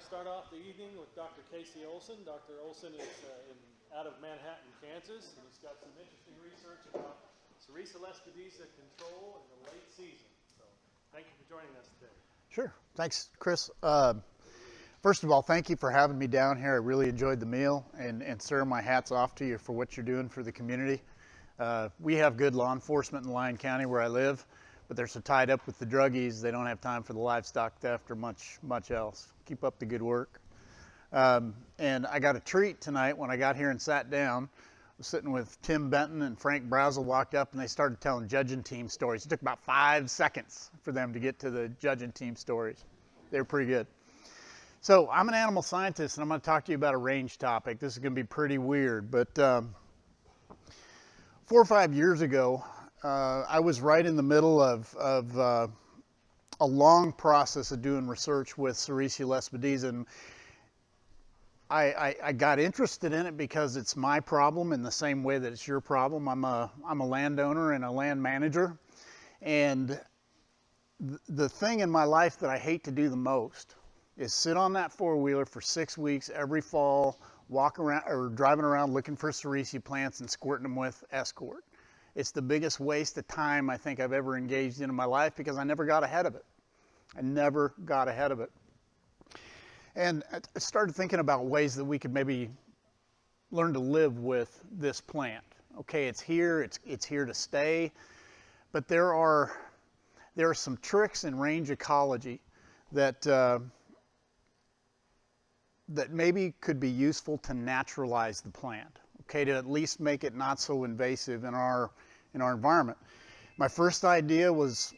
to start off the evening with Dr. Casey Olson. Dr. Olson is out of Manhattan, Kansas, and he's got some interesting research about Sericea Lespedeza control in the late season. So thank you for joining us today. Sure. Thanks, Chris. First of all, thank you for having me down here. I really enjoyed the meal, and sir, my hat's off to you for what you're doing for the community. We have good law enforcement in Lyon County where I live, but they're so tied up with the druggies, they don't have time for the livestock theft or much else. Keep up the good work. And I got a treat tonight when I got here and sat down. I was sitting with Tim Benton and Frank Brazel walked up and they started telling judging team stories. It took about 5 seconds for them to get to the judging team stories. They were pretty good. So I'm an animal scientist and I'm going to talk to you about a range topic. This is going to be pretty weird, but 4 or 5 years ago, I was right in the middle of a long process of doing research with Sericea Lespedeza, and I got interested in it because it's my problem in the same way that it's your problem. I'm a landowner and a land manager, and the thing in my life that I hate to do the most is sit on that four-wheeler for 6 weeks every fall, walk around or driving around looking for Sericea plants and squirting them with Escort. It's the biggest waste of time I think I've ever engaged in my life because I never got ahead of it. I never got ahead of it. And I started thinking about ways that we could maybe learn to live with this plant. Okay, it's here, it's here to stay, but there are some tricks in range ecology that that maybe could be useful to naturalize the plant, okay, to at least make it not so invasive in our environment. My first idea was,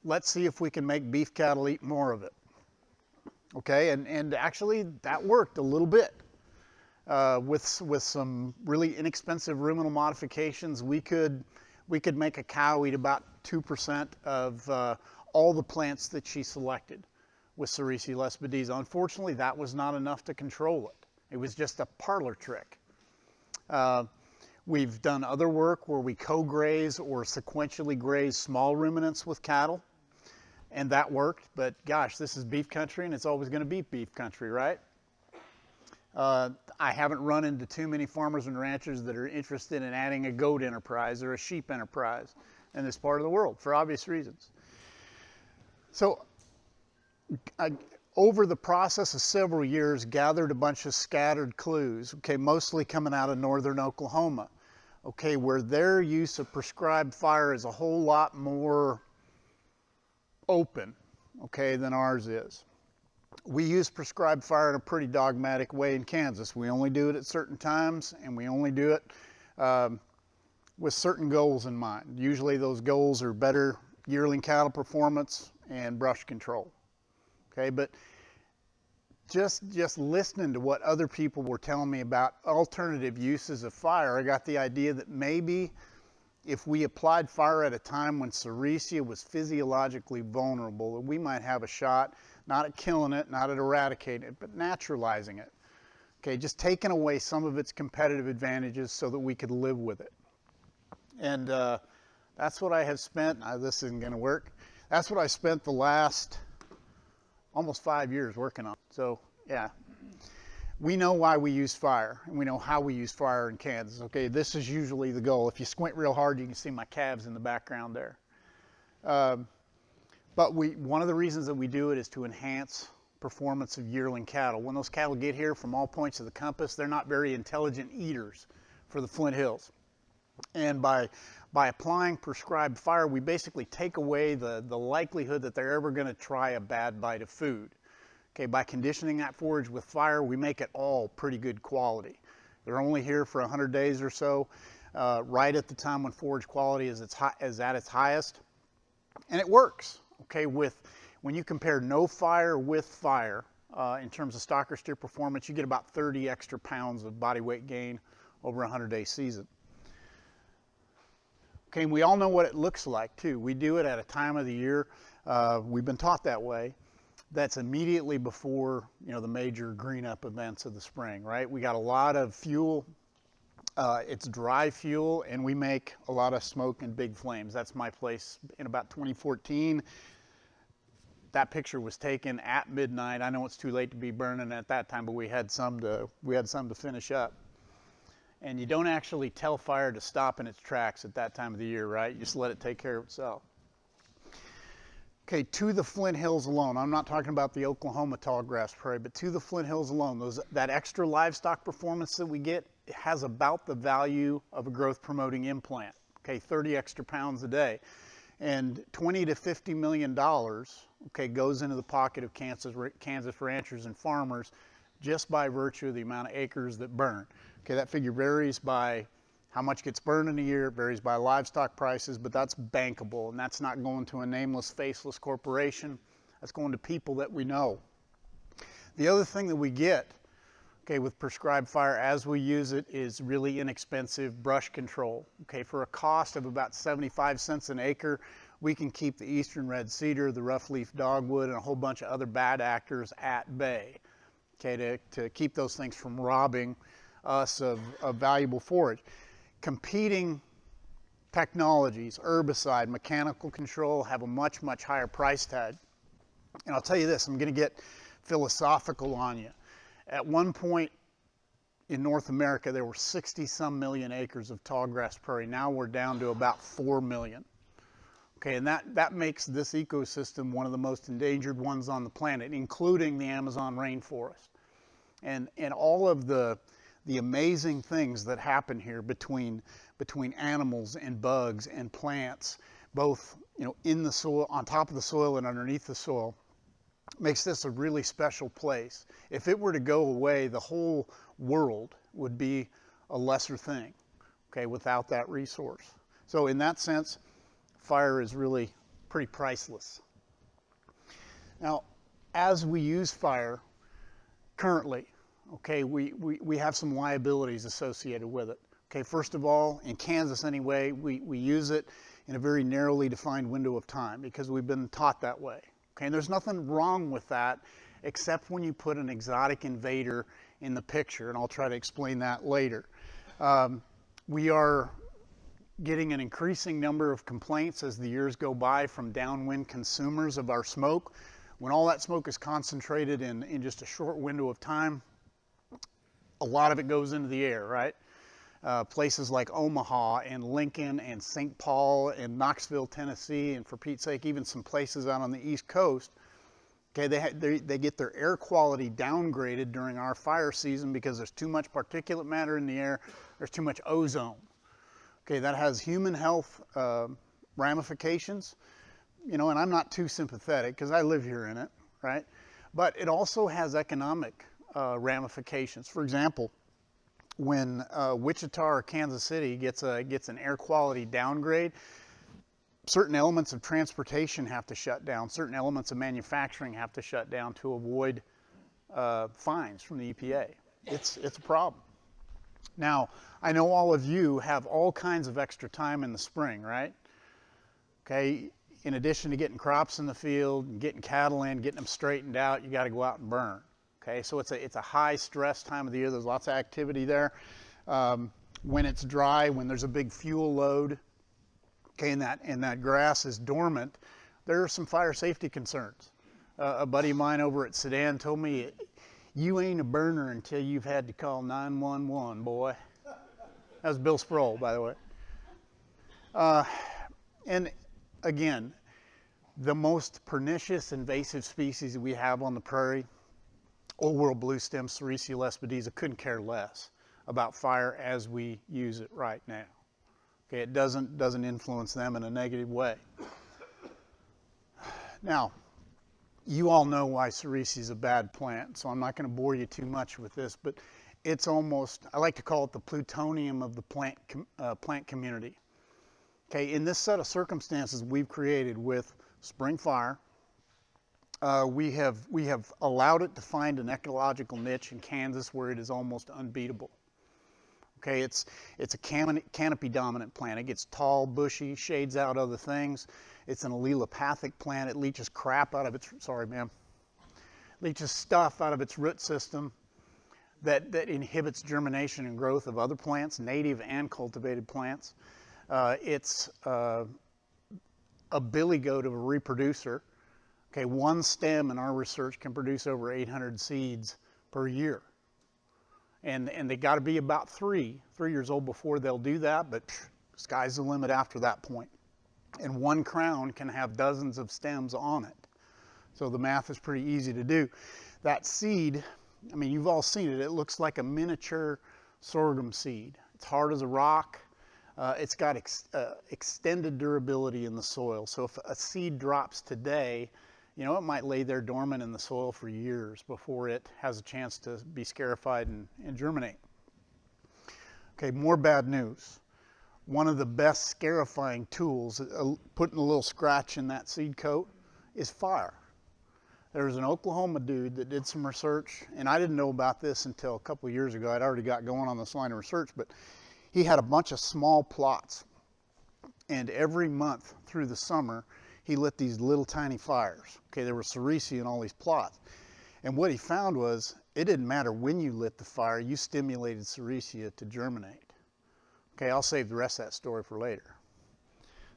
let's see if we can make beef cattle eat more of it. Okay, and actually that worked a little bit. With some really inexpensive ruminal modifications, we could make a cow eat about 2% of all the plants that she selected with Sericea Lespedeza. Unfortunately, that was not enough to control it. It was just a parlor trick. We've done other work where we co-graze or sequentially graze small ruminants with cattle, and that worked, but gosh, this is beef country and it's always going to be beef country, right? I haven't run into too many farmers and ranchers that are interested in adding a goat enterprise or a sheep enterprise in this part of the world for obvious reasons. So over the process of several years, gathered a bunch of scattered clues, okay, mostly coming out of northern Oklahoma, okay, where their use of prescribed fire is a whole lot more open, okay, than ours is. We use prescribed fire in a pretty dogmatic way in Kansas. We only do it at certain times, and we only do it with certain goals in mind. Usually those goals are better yearling cattle performance and brush control. Okay, but just listening to what other people were telling me about alternative uses of fire, I got the idea that maybe if we applied fire at a time when Sericea was physiologically vulnerable, that we might have a shot, not at killing it, not at eradicating it, but naturalizing it. Okay, just taking away some of its competitive advantages so that we could live with it. And that's what I have spent, this isn't gonna work, that's what I spent the last almost 5 years working on. So yeah, we know why we use fire and we know how we use fire in Kansas. Okay, this is usually the goal. If you squint real hard, you can see my calves in the background there. But one of the reasons that we do it is to enhance performance of yearling cattle. When those cattle get here from all points of the compass, they're not very intelligent eaters for the Flint Hills. And by applying prescribed fire, we basically take away the likelihood that they're ever going to try a bad bite of food. Okay, by conditioning that forage with fire, we make it all pretty good quality. They're only here for 100 days or so, right at the time when forage quality is at its highest, and it works. Okay, when you compare no fire with fire in terms of stocker steer performance, you get about 30 extra pounds of body weight gain over a 100-day season. Okay, and we all know what it looks like too. We do it at a time of the year, we've been taught that way, that's immediately before, you know, the major green up events of the spring, right? We got a lot of fuel, it's dry fuel, and we make a lot of smoke and big flames. That's my place in about 2014. that picture was taken at midnight. I know it's too late to be burning at that time, but we had some to finish up. And you don't actually tell fire to stop in its tracks at that time of the year, right? You just let it take care of itself. Okay, to the Flint Hills alone, I'm not talking about the Oklahoma tallgrass prairie, but to the Flint Hills alone, that extra livestock performance that we get has about the value of a growth promoting implant. Okay, 30 extra pounds a day. And $20 to $50 million, okay, goes into the pocket of Kansas ranchers and farmers just by virtue of the amount of acres that burn. Okay, that figure varies by how much gets burned in a year, it varies by livestock prices, but that's bankable, and that's not going to a nameless, faceless corporation. That's going to people that we know. The other thing that we get, okay, with prescribed fire as we use it is really inexpensive brush control. Okay, for a cost of about 75 cents an acre, we can keep the eastern red cedar, the rough-leaf dogwood, and a whole bunch of other bad actors at bay, okay, to keep those things from robbing us of valuable forage. Competing technologies, herbicide, mechanical control, have a much, much higher price tag. And I'll tell you this, I'm going to get philosophical on you. At one point in North America, there were 60-some million acres of tallgrass prairie. Now we're down to about 4 million. Okay, and that makes this ecosystem one of the most endangered ones on the planet, including the Amazon rainforest. And all of the amazing things that happen here between animals and bugs and plants, both in the soil, on top of the soil and underneath the soil, makes this a really special place. If it were to go away, the whole world would be a lesser thing, okay, without that resource. So in that sense, fire is really pretty priceless. Now, as we use fire currently, okay, we have some liabilities associated with it. Okay, first of all, in Kansas anyway, we use it in a very narrowly defined window of time because we've been taught that way. Okay, and there's nothing wrong with that except when you put an exotic invader in the picture, and I'll try to explain that later. We are getting an increasing number of complaints as the years go by from downwind consumers of our smoke. When all that smoke is concentrated in just a short window of time, a lot of it goes into the air, right? Places like Omaha and Lincoln and St. Paul and Knoxville, Tennessee, and for Pete's sake, even some places out on the East Coast, okay, they get their air quality downgraded during our fire season because there's too much particulate matter in the air, there's too much ozone. Okay, that has human health ramifications, and I'm not too sympathetic because I live here in it, right? But it also has economic ramifications. For example, when Wichita or Kansas City gets an air quality downgrade, certain elements of transportation have to shut down, certain elements of manufacturing have to shut down to avoid fines from the EPA. It's a problem. Now, I know all of you have all kinds of extra time in the spring, right? Okay, in addition to getting crops in the field, and getting cattle in, getting them straightened out, you got to go out and burn. Okay, so it's a high stress time of the year. There's lots of activity there. When it's dry, when there's a big fuel load, okay, and that grass is dormant, there are some fire safety concerns. A buddy of mine over at Sedan told me, "You ain't a burner until you've had to call 911, boy." That was Bill Sproul, by the way. And again, the most pernicious invasive species we have on the prairie, Old World Bluestem, Sericea Lespedeza, couldn't care less about fire as we use it right now. Okay, it doesn't influence them in a negative way. Now, you all know why Sericea is a bad plant, so I'm not going to bore you too much with this, but it's almost, I like to call it the plutonium of the plant community. Okay, in this set of circumstances we've created with spring fire, we have allowed it to find an ecological niche in Kansas where it is almost unbeatable. Okay, it's a canopy dominant plant. It gets tall, bushy, shades out other things. It's an allelopathic plant. It leaches crap out of its, sorry ma'am, leaches stuff out of its root system that inhibits germination and growth of other plants, native and cultivated plants. It's a billy goat of a reproducer. Okay, one stem in our research can produce over 800 seeds per year. And they got to be about 3 years old before they'll do that, but sky's the limit after that point. And one crown can have dozens of stems on it. So the math is pretty easy to do. That seed, I mean, you've all seen it. It looks like a miniature sorghum seed. It's hard as a rock. It's got extended durability in the soil. So if a seed drops today, you know, it might lay there dormant in the soil for years before it has a chance to be scarified and germinate. Okay, more bad news. One of the best scarifying tools, putting a little scratch in that seed coat, is fire. There's an Oklahoma dude that did some research, and I didn't know about this until a couple of years ago. I'd already got going on this line of research, but he had a bunch of small plots, and every month through the summer, he lit these little tiny fires. Okay, there was Sericea in all these plots. And what he found was, it didn't matter when you lit the fire, you stimulated Sericea to germinate. Okay, I'll save the rest of that story for later.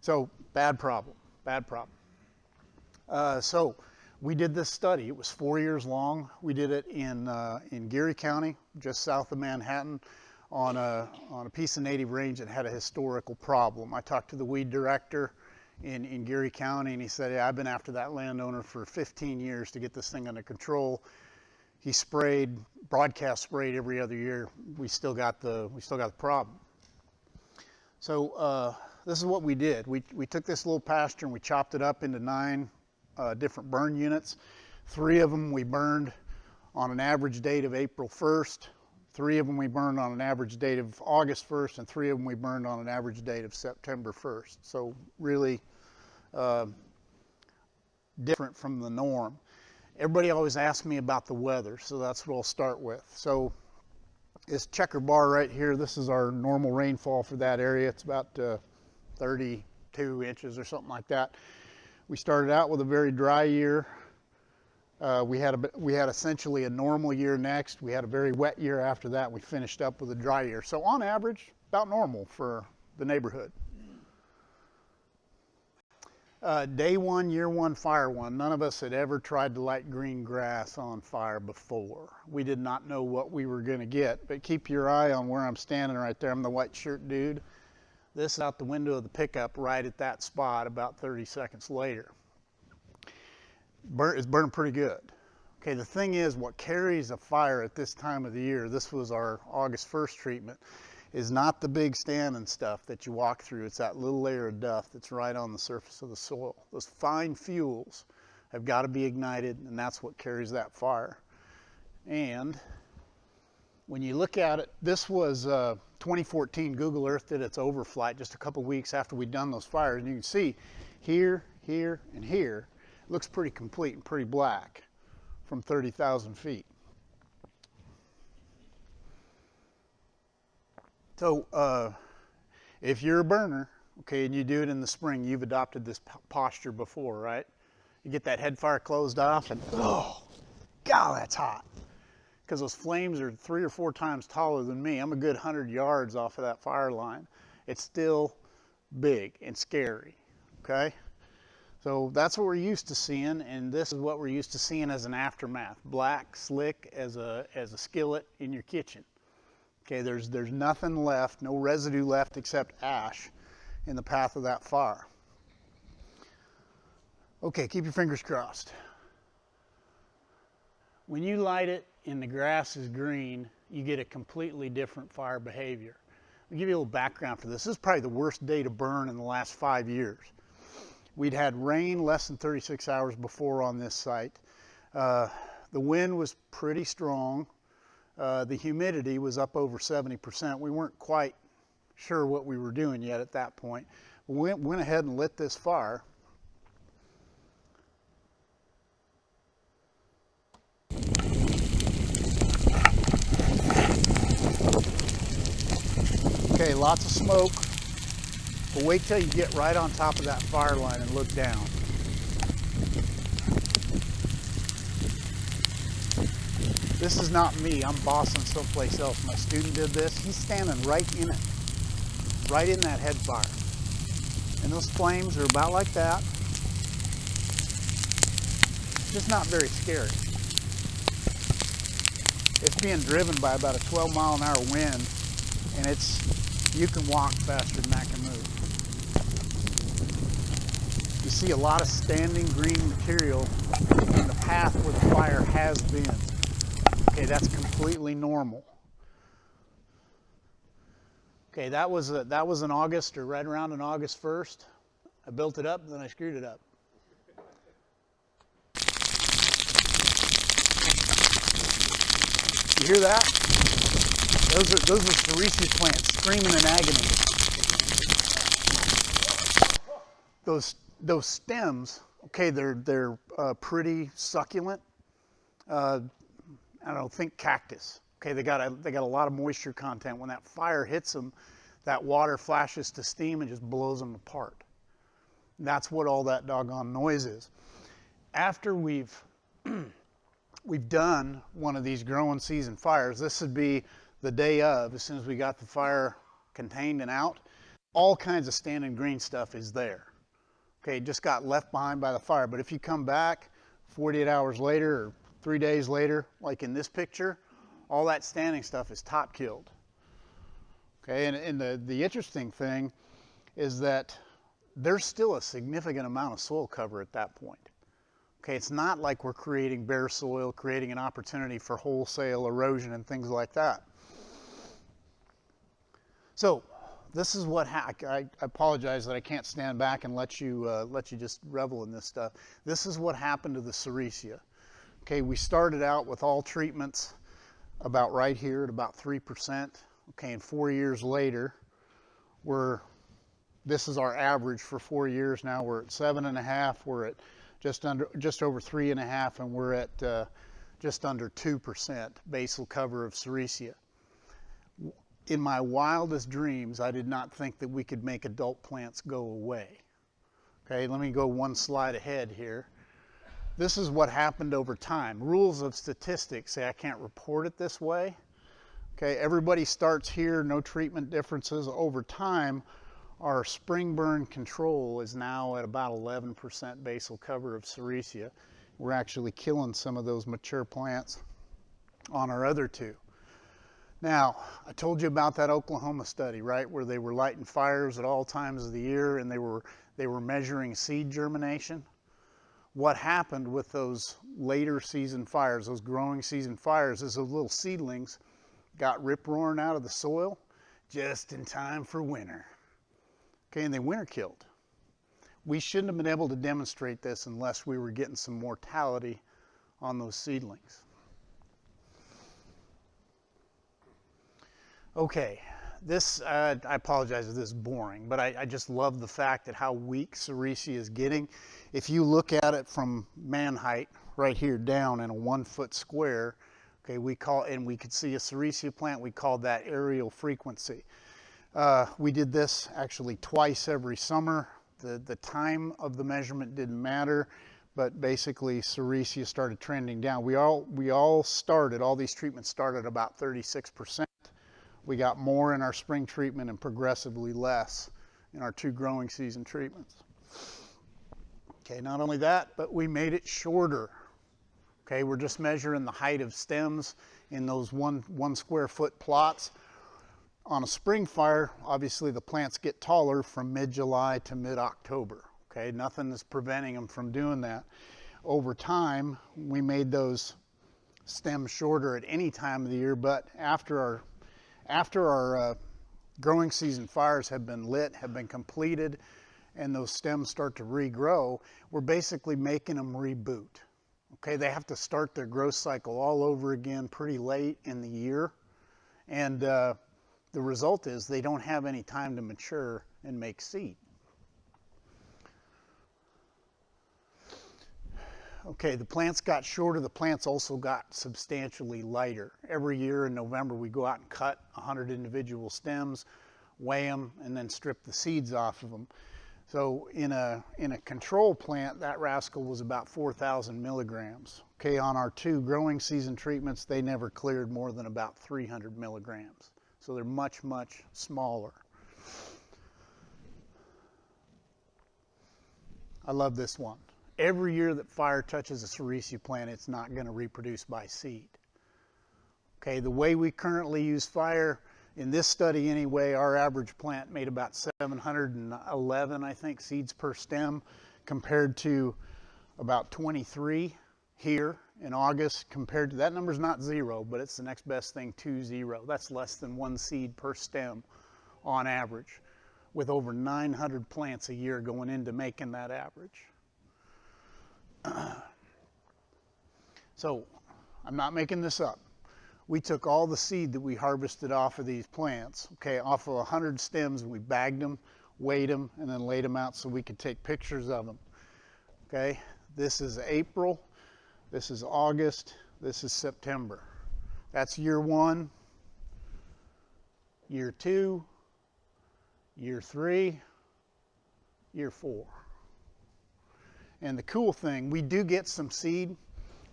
So, bad problem, bad problem. So, we did this study. It was 4 years long. We did it in Geary County, just south of Manhattan, on a piece of native range that had a historical problem. I talked to the weed director in Geary County, and he said, yeah, I've been after that landowner for 15 years to get this thing under control. He sprayed, broadcast sprayed every other year. We still got the problem. So this is what we did. We took this little pasture and we chopped it up into 9 different burn units. 3 of them we burned on an average date of April 1st. 3 of them we burned on an average date of August 1st, and 3 of them we burned on an average date of September 1st. So really different from the norm. Everybody always asks me about the weather, so that's what I'll start with. So this checker bar right here, this is our normal rainfall for that area. It's about 32 inches or something like that. We started out with a very dry year. We had essentially a normal year next. We had a very wet year after that. We finished up with a dry year. So on average, about normal for the neighborhood. Day 1, year 1, fire 1. None of us had ever tried to light green grass on fire before. We did not know what we were going to get, but keep your eye on where I'm standing right there. I'm the white shirt dude. This is out the window of the pickup right at that spot about 30 seconds later. It's burning pretty good. Okay, the thing is, what carries a fire at this time of the year, this was our August 1st treatment, is not the big standing stuff that you walk through. It's that little layer of dust that's right on the surface of the soil. Those fine fuels have got to be ignited, and that's what carries that fire. And when you look at it, this was 2014. Google Earth did its overflight just a couple weeks after we'd done those fires, and you can see here, here, and here, it looks pretty complete and pretty black from 30,000 feet. So if you're a burner, okay, and you do it in the spring, you've adopted this posture before, right? You get that head fire closed off and, oh, God, that's hot. Because those flames are 3 or 4 times taller than me. I'm a good 100 yards off of that fire line. It's still big and scary, okay? So that's what we're used to seeing, and this is what we're used to seeing as an aftermath. Black, slick as a skillet in your kitchen. Okay, there's nothing left, no residue left except ash in the path of that fire. Okay, keep your fingers crossed. When you light it and the grass is green, you get a completely different fire behavior. I'll give you a little background for this. This is probably the worst day to burn in the last 5 years. We'd had rain less than 36 hours before on this site. The wind was pretty strong. The humidity was up over 70%. We weren't quite sure what we were doing yet at that point. We went ahead and lit this fire. Okay, lots of smoke, but wait till you get right on top of that fire line and look down. This is not me, I'm bossing someplace else. My student did this. He's standing right in it, right in that head fire. And those flames are about like that. just not very scary. It's being driven by about a 12-mile-an-hour wind, and you can walk faster than that can move. You see a lot of standing green material in the path where the fire has been. Okay, that's completely normal. Okay, that was in August, or right around on August 1st. I built it up, and then I screwed it up. You hear that? Those are Sericea plants screaming in agony. Those stems, okay, they're pretty succulent. I don't know, think cactus. Okay, they got a lot of moisture content. When that fire hits them, that water flashes to steam and just blows them apart. That's what all that doggone noise is. After we've done one of these growing season fires, this would be the day of, as soon as we got the fire contained and out, all kinds of standing green stuff is there. Okay, it just got left behind by the fire. But if you come back 48 hours later or 3 days later, like in this picture, all that standing stuff is top killed. Okay, and the interesting thing is that there's still a significant amount of soil cover at that point. Okay, it's not like we're creating bare soil, creating an opportunity for wholesale erosion and things like that. So this is what I apologize that I can't stand back and let you just revel in this stuff. This is what happened to the Sericea. Okay, we started out with all treatments about right here at about 3%. Okay, and 4 years later, this is our average for 4 years now. We're at 7.5. We're at just over 3.5, and we're at just under 2% basal cover of Sericea. In my wildest dreams, I did not think that we could make adult plants go away. Okay, let me go one slide ahead here. This is what happened over time. Rules of statistics say I can't report it this way. Okay, everybody starts here, no treatment differences. Over time, our spring burn control is now at about 11% basal cover of Sericea. We're actually killing some of those mature plants on our other two. Now, I told you about that Oklahoma study, right, where they were lighting fires at all times of the year, and they were measuring seed germination. What happened with those later season fires, those growing season fires, is those little seedlings got rip-roaring out of the soil just in time for winter. Okay, and they winter killed. We shouldn't have been able to demonstrate this unless we were getting some mortality on those seedlings. Okay, this, I apologize if this is boring, but I just love the fact that how weak Sericea is getting. If you look at it from man height right here down in a 1 foot square, okay, we could see a Sericea plant, we call that aerial frequency. We did this actually twice every summer. The time of the measurement didn't matter, but basically Sericea started trending down. All these treatments started about 36%. We got more in our spring treatment and progressively less in our 2 growing season treatments. Okay, not only that, but we made it shorter. Okay, we're just measuring the height of stems in those one square foot plots. On a spring fire, obviously the plants get taller from mid-July to mid-October. Okay, nothing is preventing them from doing that. Over time, we made those stems shorter at any time of the year, but after our growing season fires have been lit, have been completed, and those stems start to regrow, we're basically making them reboot. Okay, they have to start their growth cycle all over again pretty late in the year, and the result is they don't have any time to mature and make seed. Okay, the plants got shorter, the plants also got substantially lighter. Every year in November we go out and cut 100 individual stems, weigh them, and then strip the seeds off of them. So in a control plant, that rascal was about 4,000 milligrams. Okay, on our 2 growing season treatments, they never cleared more than about 300 milligrams. So they're much, much smaller. I love this one. every year that fire touches a Sericea plant, it's not going to reproduce by seed. Okay, the way we currently use fire, in this study anyway, our average plant made about 711, I think, seeds per stem, compared to about 23 here in August. Compared to, that number's not 0, but it's the next best thing to 0. That's less than 1 seed per stem on average, with over 900 plants a year going into making that average. So, I'm not making this up. We took all the seed that we harvested off of these plants, okay, off of 100 stems, and we bagged them, weighed them, and then laid them out so we could take pictures of them. Okay, this is April, this is August, this is September. That's year 1, year 2, year 3, year 4. And the cool thing, we do get some seed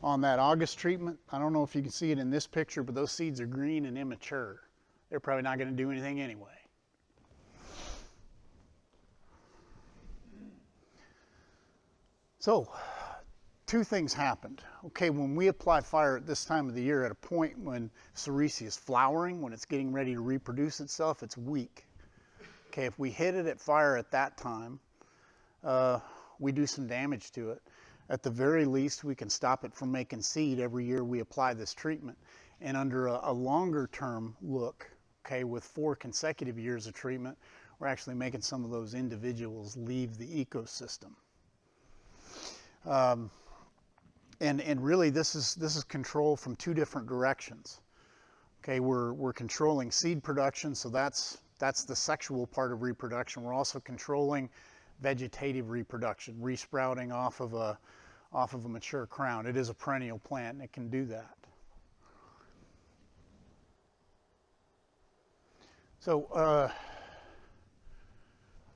on that August treatment. I don't know if you can see it in this picture, but those seeds are green and immature. They're probably not going to do anything anyway. So, 2 things happened. Okay, when we apply fire at this time of the year, at a point when Sericea is flowering, when it's getting ready to reproduce itself, it's weak. Okay, if we hit it at fire at that time, we do some damage to it. At the very least, we can stop it from making seed every year we apply this treatment. And under a longer term look, okay, with 4 consecutive years of treatment, we're actually making some of those individuals leave the ecosystem. And really, this is control from 2 different directions. Okay, we're controlling seed production, so that's the sexual part of reproduction. We're also controlling vegetative reproduction, resprouting off of a mature crown. It is a perennial plant, and it can do that. So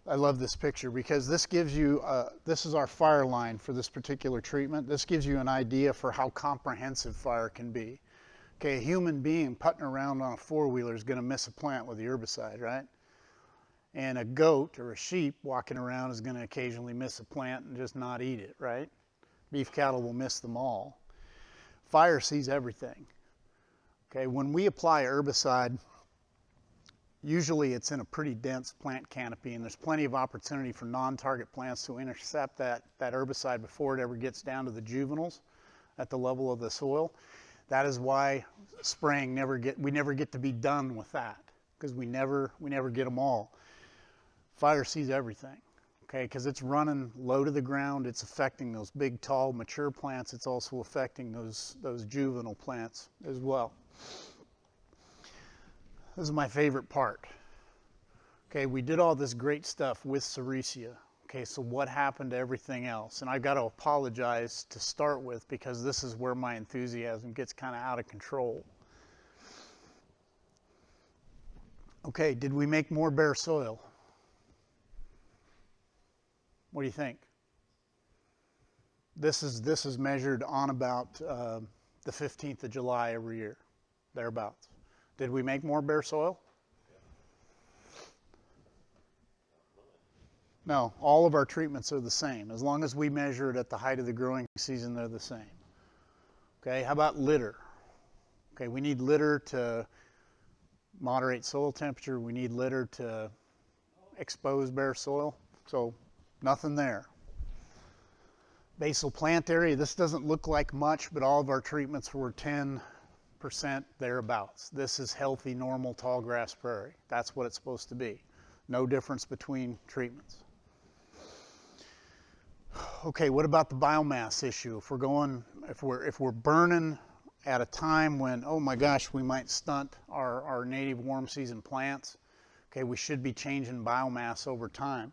I love this picture because this gives you, this is our fire line for this particular treatment. This gives you an idea for how comprehensive fire can be. Okay, a human being putting around on a 4-wheeler is going to miss a plant with the herbicide, right? And a goat or a sheep walking around is going to occasionally miss a plant and just not eat it, right? Beef cattle will miss them all. Fire sees everything. Okay, when we apply herbicide, usually it's in a pretty dense plant canopy, and there's plenty of opportunity for non-target plants to intercept that herbicide before it ever gets down to the juveniles at the level of the soil. That is why spraying we never get to be done with that, because we never get them all. Fire sees everything, okay, because it's running low to the ground. It's affecting those big, tall, mature plants. It's also affecting those juvenile plants as well. This is my favorite part. Okay, we did all this great stuff with Sericea. Okay, so what happened to everything else? And I've got to apologize to start with, because this is where my enthusiasm gets kind of out of control. Okay, did we make more bare soil? What do you think? This is measured on about the 15th of July every year, thereabouts. Did we make more bare soil? No, all of our treatments are the same. As long as we measure it at the height of the growing season, they're the same. Okay, how about litter? Okay, we need litter to moderate soil temperature. We need litter to expose bare soil. So nothing there. Basal plant area, this doesn't look like much, but all of our treatments were 10% thereabouts. This is healthy, normal, tall grass prairie. That's what it's supposed to be. No difference between treatments. Okay, what about the biomass issue? If we're burning at a time when, oh my gosh, we might stunt our native warm season plants, okay, we should be changing biomass over time.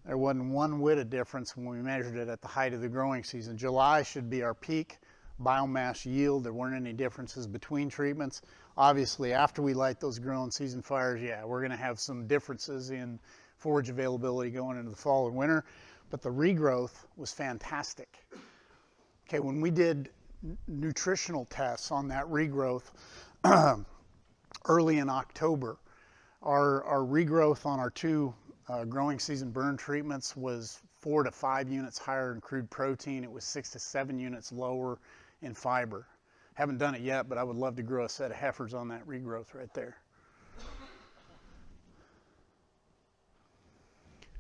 There wasn't 1 whit of difference when we measured it at the height of the growing season. July should be our peak biomass yield. There weren't any differences between treatments. Obviously, after we light those growing season fires, yeah, we're going to have some differences in forage availability going into the fall and winter, but the regrowth was fantastic. Okay, when we did nutritional tests on that regrowth early in October, our regrowth on our 2 growing season burn treatments was 4 to 5 units higher in crude protein. It was 6 to 7 units lower in fiber. Haven't done it yet, but I would love to grow a set of heifers on that regrowth right there.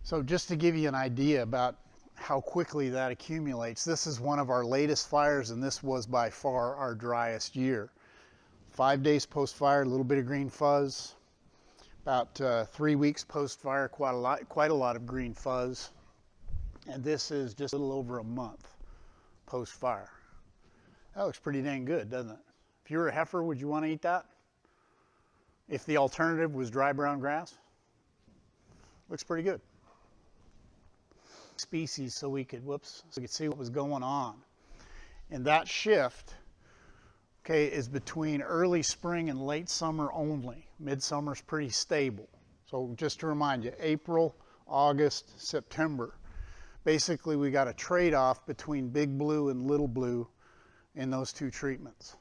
So just to give you an idea about how quickly that accumulates, this is one of our latest fires, and this was by far our driest year. 5 days post-fire, a little bit of green fuzz. About 3 weeks post-fire, quite a lot of green fuzz. And this is just a little over a month post-fire. That looks pretty dang good, doesn't it? If you were a heifer, would you want to eat that? If the alternative was dry brown grass? Looks pretty good. Species so we could see what was going on. And that shift, okay, is between early spring and late summer only. Midsummer's pretty stable. So just to remind you, April, August, September. Basically, we got a trade-off between big blue and little blue in those two treatments.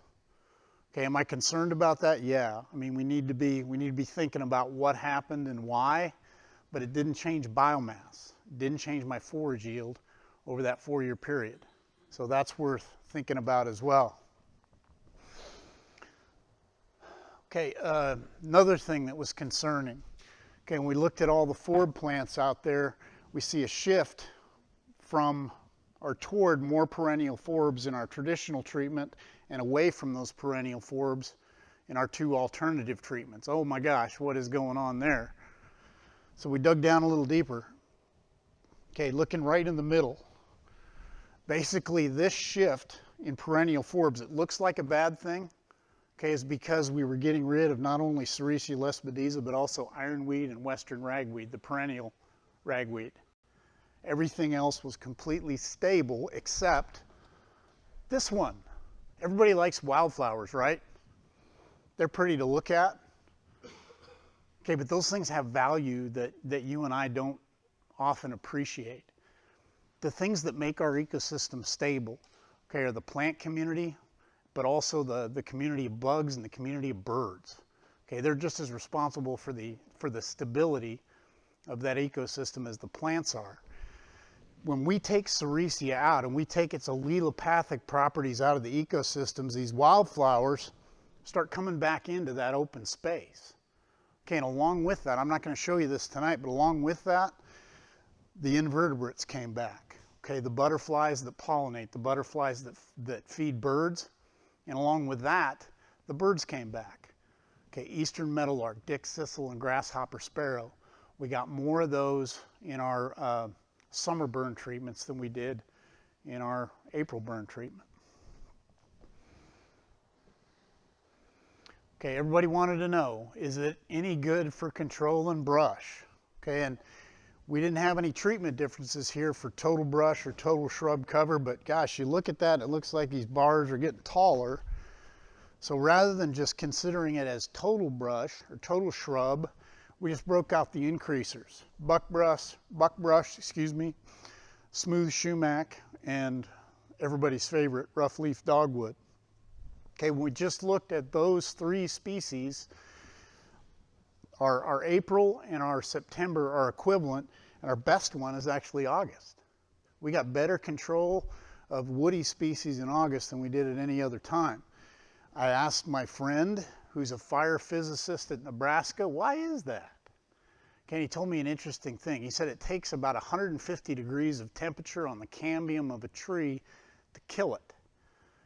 Okay, am I concerned about that? Yeah. I mean, we need to be thinking about what happened and why, but it didn't change biomass. It didn't change my forage yield over that 4-year period. So that's worth thinking about as well. Okay, another thing that was concerning. Okay, when we looked at all the Forb plants out there, we see a shift from or toward more perennial Forbs in our traditional treatment and away from those perennial Forbs in our 2 alternative treatments. Oh my gosh, what is going on there? So we dug down a little deeper. Okay, looking right in the middle. Basically, this shift in perennial Forbs, it looks like a bad thing, okay, is because we were getting rid of not only Sericea Lespedeza, but also ironweed and western ragweed, the perennial ragweed. Everything else was completely stable except this one. Everybody likes wildflowers, right? They're pretty to look at. Okay, but those things have value that you and I don't often appreciate. The things that make our ecosystem stable, okay, are the plant community, but also the community of bugs and the community of birds. Okay, they're just as responsible for the stability of that ecosystem as the plants are. When we take Sericea out and we take its allelopathic properties out of the ecosystems, these wildflowers start coming back into that open space. Okay, and along with that, I'm not going to show you this tonight, but along with that, the invertebrates came back. Okay, the butterflies that pollinate, the butterflies that feed birds, and along with that, the birds came back. Okay, eastern meadowlark, dick thistle, and grasshopper sparrow. We got more of those in our summer burn treatments than we did in our April burn treatment. Okay, everybody wanted to know, is it any good for controlling brush? Okay, and we didn't have any treatment differences here for total brush or total shrub cover, but gosh, you look at that, it looks like these bars are getting taller. So rather than just considering it as total brush or total shrub, we just broke out the increasers. Buckbrush, excuse me, smooth sumac, and everybody's favorite, rough leaf dogwood. Okay, when we just looked at those 3 species, our April and our September are equivalent, and our best one is actually August. We got better control of woody species in August than we did at any other time. I asked my friend, who's a fire physicist at Nebraska, why is that? Okay, he told me an interesting thing. He said it takes about 150 degrees of temperature on the cambium of a tree to kill it.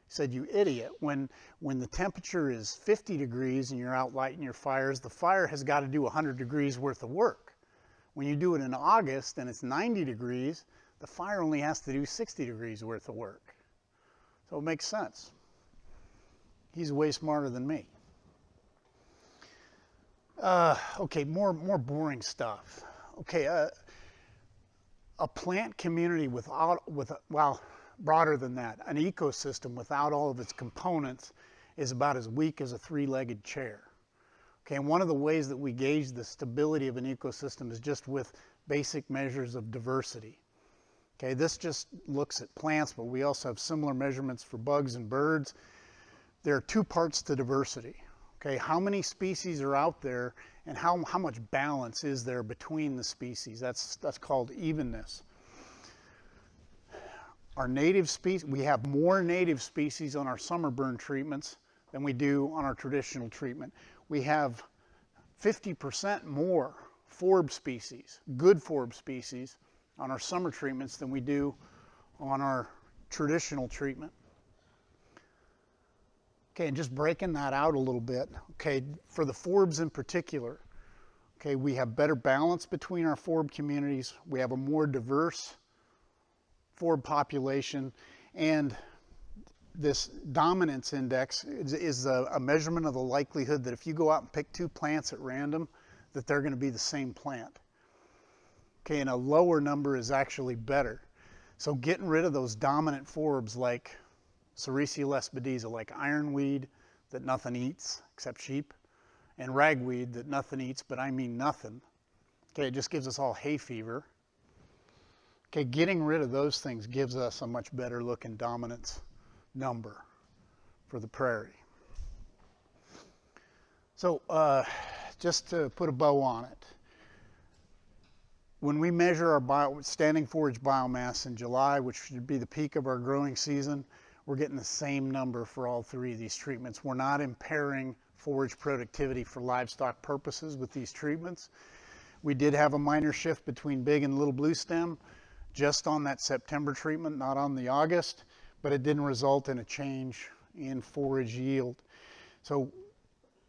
He said, you idiot, when the temperature is 50 degrees and you're out lighting your fires, the fire has got to do 100 degrees worth of work. When you do it in August and it's 90 degrees, the fire only has to do 60 degrees worth of work. So it makes sense. He's way smarter than me. Okay, more boring stuff. Okay, a plant community well, broader than that, an ecosystem without all of its components is about as weak as a 3-legged chair. Okay, and one of the ways that we gauge the stability of an ecosystem is just with basic measures of diversity. Okay, this just looks at plants, but we also have similar measurements for bugs and birds. There are 2 parts to diversity. Okay, how many species are out there and how much balance is there between the species? That's called evenness. our native species, we have more native species on our summer burn treatments than we do on our traditional treatment. We have 50% more Forb species, good Forb species, on our summer treatments than we do on our traditional treatment. Okay, and just breaking that out a little bit, okay, for the Forbs in particular, okay, we have better balance between our Forb communities. We have a more diverse Forb population, and this dominance index is a measurement of the likelihood that if you go out and pick two plants at random, that they're going to be the same plant. Okay, and a lower number is actually better. So getting rid of those dominant Forbs like Sericea lespedeza, like ironweed that nothing eats except sheep, and ragweed that nothing eats, but I mean nothing. Okay, it just gives us all hay fever. Okay, getting rid of those things gives us a much better looking dominance number for the prairie. So just to put a bow on it, when we measure our standing forage biomass in July, which should be the peak of our growing season, we're getting the same number for all three of these treatments. We're not impairing forage productivity for livestock purposes with these treatments. We did have a minor shift between big and little blue stem just on that September treatment, not on the August, but it didn't result in a change in forage yield. So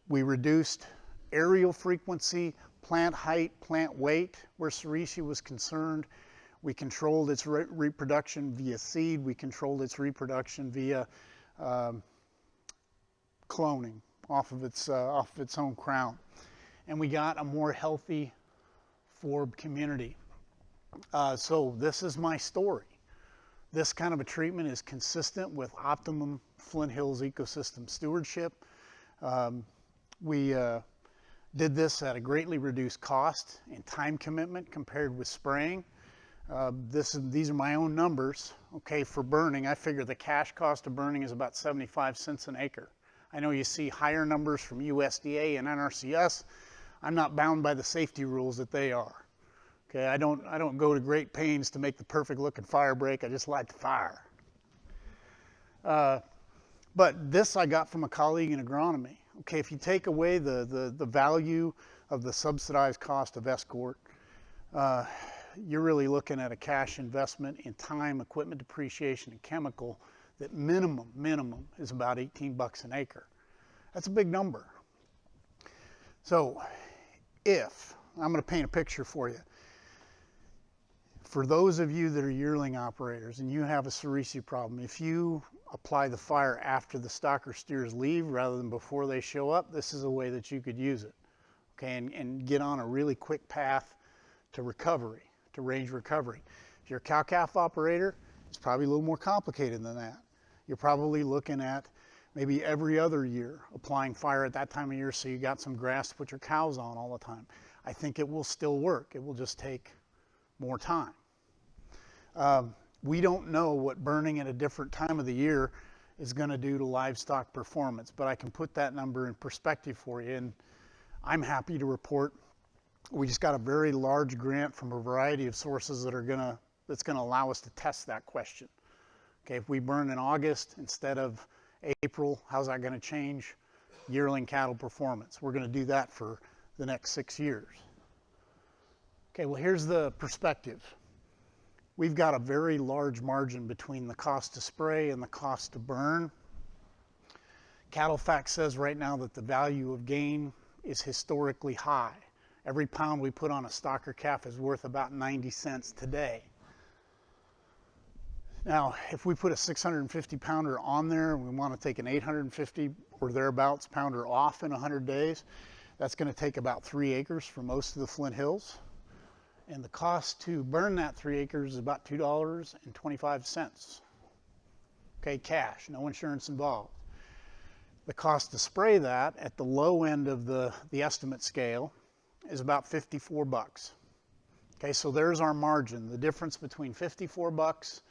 we reduced aerial frequency, plant height, plant weight where Sericea was concerned. We controlled its reproduction via seed. We controlled its reproduction via cloning off of its own crown. And we got a more healthy Forb community. So this is my story. This kind of a treatment is consistent with optimum Flint Hills ecosystem stewardship. We did this at a greatly reduced cost and time commitment compared with spraying. These are my own numbers. Okay, for burning, I figure the cash cost of burning is about 75 cents an acre. I know you see higher numbers from USDA and NRCS. I'm not bound by the safety rules that they are. Okay, I don't go to great pains to make the perfect looking fire break. I just light the fire. But this I got from a colleague in agronomy. Okay, if you take away the value of the subsidized cost of escort, you're really looking at a cash investment in time, equipment depreciation, and chemical that minimum is about 18 bucks an acre. That's a big number. So if, I'm going to paint a picture for you. For those of you that are yearling operators and you have a Sericea problem, if you apply the fire after the stock or steers leave rather than before they show up, this is a way that you could use it, okay, and get on a really quick path to recovery, to range recovery. If you're a cow-calf operator, it's probably a little more complicated than that. You're probably looking at maybe every other year applying fire at that time of year so you got some grass to put your cows on all the time. I think it will still work. It will just take more time. We don't know what burning at a different time of the year is going to do to livestock performance, but I can put that number in perspective for you, and I'm happy to report we just got a very large grant from a variety of sources that's going to allow us to test that question. Okay, if we burn in August instead of April, how's that going to change yearling cattle performance? We're going to do that for the next 6 years. Okay, well, here's the perspective. We've got a very large margin between the cost to spray and the cost to burn. Cattle Fact says right now that the value of gain is historically high. Every pound we put on a stock or calf is worth about 90 cents today. Now, if we put a 650 pounder on there and we want to take an 850 or thereabouts pounder off in 100 days, that's going to take about 3 acres for most of the Flint Hills. And the cost to burn that 3 acres is about $2.25. Okay, cash, no insurance involved. The cost to spray that at the low end of the estimate scale is about 54 bucks. Okay, so there's our margin, the difference between 54 bucks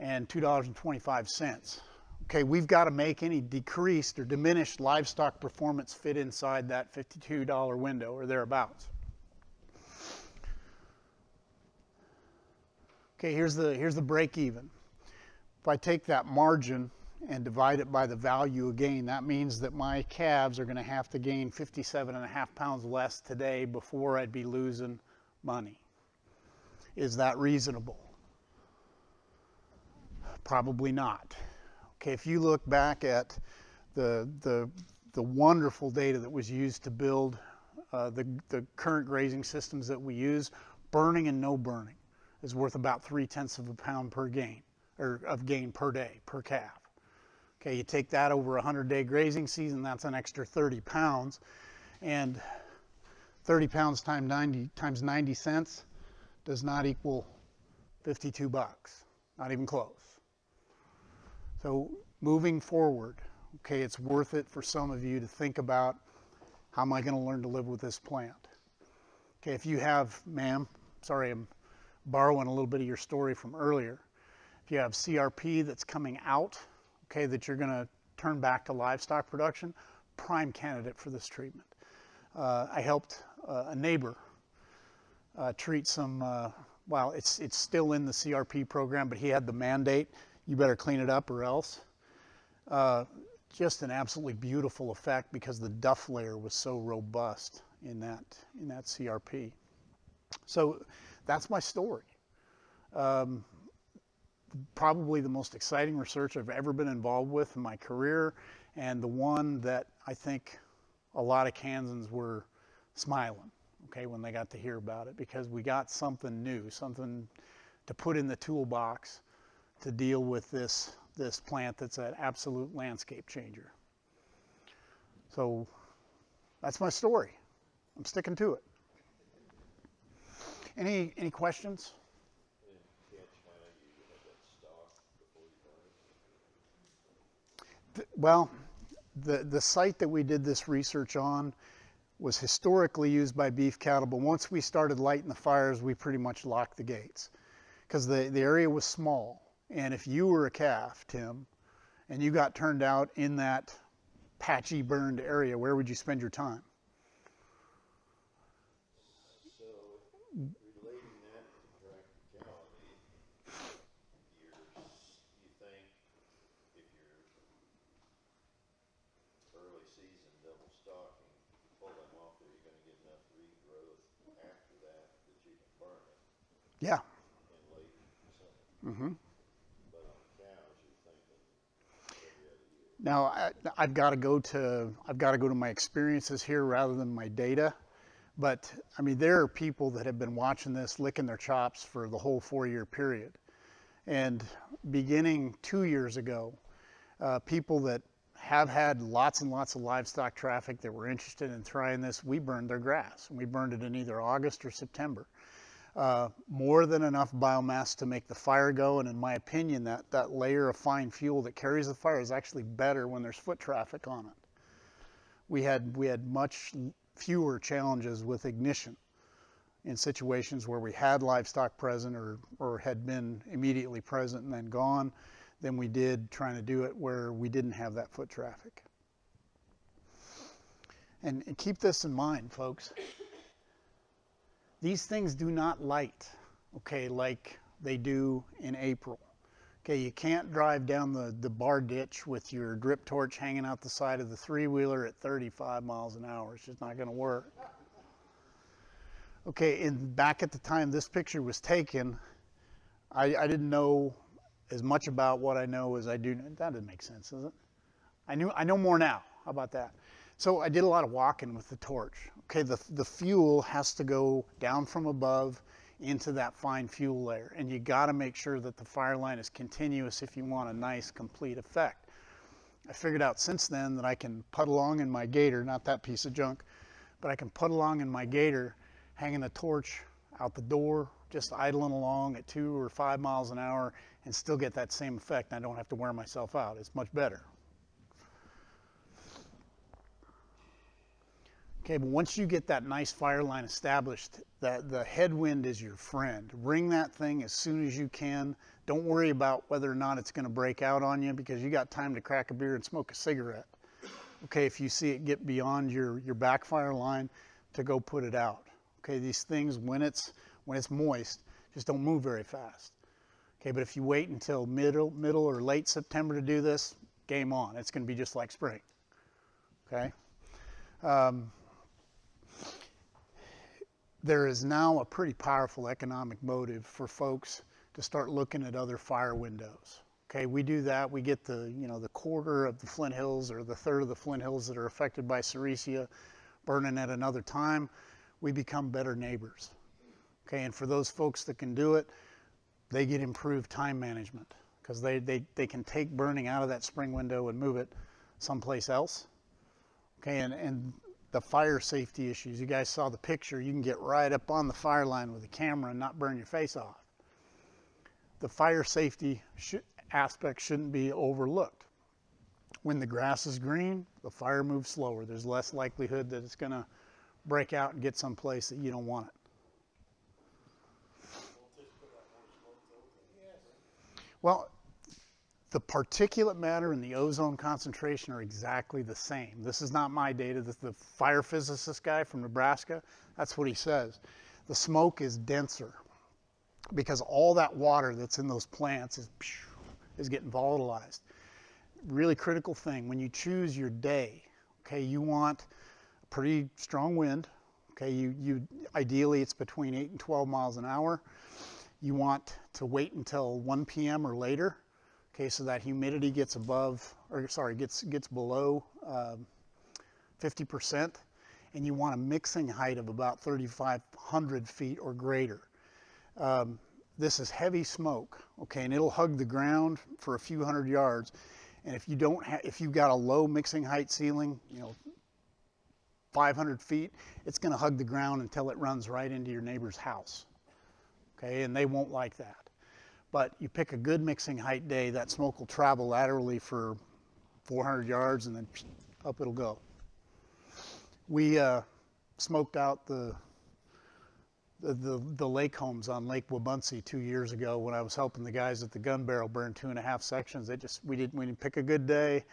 and $2.25. Okay, we've got to make any decreased or diminished livestock performance fit inside that $52 window or thereabouts. Okay, here's the break even. If I take that margin and divide it by the value of gain, that means that my calves are going to have to gain 57.5 pounds less today before I'd be losing money. Is that reasonable? Probably not. Okay, if you look back at the wonderful data that was used to build the current grazing systems that we use, burning and no burning is worth about 0.3 of a pound per gain, or of gain per day, per calf. Okay, you take that over a 100-day grazing season, that's an extra 30 pounds, and 30 pounds times 90 cents does not equal 52 bucks, not even close. So moving forward, okay, it's worth it for some of you to think about, how am I going to learn to live with this plant? Okay, if you have, ma'am, sorry, I'm borrowing a little bit of your story from earlier. If you have CRP that's coming out, okay, that you're going to turn back to livestock production, prime candidate for this treatment. I helped a neighbor treat some, well, it's still in the CRP program, but he had the mandate, you better clean it up or else. Just an absolutely beautiful effect because the duff layer was so robust in that CRP. So that's my story. Probably the most exciting research I've ever been involved with in my career, and the one that I think a lot of Kansans were smiling, okay, when they got to hear about it, because we got something new, something to put in the toolbox to deal with this plant that's an absolute landscape changer. So that's my story. I'm sticking to it. Any questions? Well, the site that we did this research on was historically used by beef cattle, but once we started lighting the fires, we pretty much locked the gates because the area was small. And if you were a calf, Tim, and you got turned out in that patchy, burned area, where would you spend your time? So, relating that to practicality, you think if you're early season double stocking, you pull them off there, you're going to get enough regrowth after that that you can burn it. Yeah. In late summer. Mm-hmm. But on cows, you're thinking every other year. Now I've got to go to my experiences here rather than my data, but I mean there are people that have been watching this licking their chops for the whole 4-year period, and beginning 2 years ago, people that have had lots and lots of livestock traffic that were interested in trying this, we burned their grass, and we burned it in either August or September. More than enough biomass to make the fire go, and in my opinion, that layer of fine fuel that carries the fire is actually better when there's foot traffic on it. We had much fewer challenges with ignition in situations where we had livestock present or had been immediately present and then gone than we did trying to do it where we didn't have that foot traffic. And keep this in mind, folks. These things do not light, okay, like they do in April. Okay, you can't drive down the bar ditch with your drip torch hanging out the side of the three-wheeler at 35 miles an hour. It's just not going to work. Okay, and back at the time this picture was taken, I didn't know as much about what I know as I do. That doesn't make sense, does it? I know more now. How about that? So I did a lot of walking with the torch. Okay, the fuel has to go down from above into that fine fuel layer, and you got to make sure that the fire line is continuous if you want a nice complete effect. I figured out since then that I can put along in my gator, not that piece of junk, but I can put along in my gator, hanging a torch out the door, just idling along at 2 or 5 miles an hour, and still get that same effect. And I don't have to wear myself out. It's much better. Okay, but once you get that nice fire line established, the headwind is your friend. Ring that thing as soon as you can. Don't worry about whether or not it's going to break out on you, because you got time to crack a beer and smoke a cigarette. Okay, if you see it get beyond your backfire line, to go put it out. Okay, these things, when it's moist, just don't move very fast. Okay, but if you wait until middle or late September to do this, game on. It's going to be just like spring. Okay. There is now a pretty powerful economic motive for folks to start looking at other fire windows. Okay, we do that. We get the, the quarter of the Flint Hills or the third of the Flint Hills that are affected by Sericea burning at another time. We become better neighbors. Okay, and for those folks that can do it, they get improved time management because they can take burning out of that spring window and move it someplace else. Okay, and the fire safety issues, you guys saw the picture, you can get right up on the fire line with a camera and not burn your face off. The fire safety aspect shouldn't be overlooked. When the grass is green, the fire moves slower. There's less likelihood that it's going to break out and get someplace that you don't want it. Well, the particulate matter and the ozone concentration are exactly the same. This is not my data. This is the fire physicist guy from Nebraska. That's what he says. The smoke is denser because all that water that's in those plants is getting volatilized. Really critical thing, when you choose your day, okay, you want a pretty strong wind. Okay, you ideally it's between 8 and 12 miles an hour. You want to wait until 1 p.m. or later, okay, so that humidity gets below 50%, and you want a mixing height of about 3,500 feet or greater. This is heavy smoke, okay, and it'll hug the ground for a few hundred yards. And if you've got a low mixing height ceiling, 500 feet, it's going to hug the ground until it runs right into your neighbor's house. Okay, and they won't like that. But you pick a good mixing height day, that smoke will travel laterally for 400 yards and then up it'll go. We smoked out the lake homes on Lake Wabaunsee 2 years ago when I was helping the guys at the gun barrel burn 2.5 sections. We didn't pick a good day.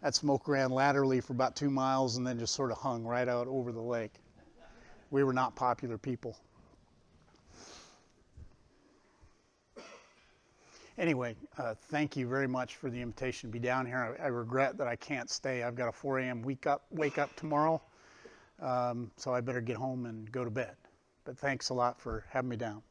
That smoke ran laterally for about 2 miles and then just sort of hung right out over the lake. We were not popular people. Anyway, thank you very much for the invitation to be down here. I regret that I can't stay. I've got a 4 a.m. wake up tomorrow, so I better get home and go to bed. But thanks a lot for having me down.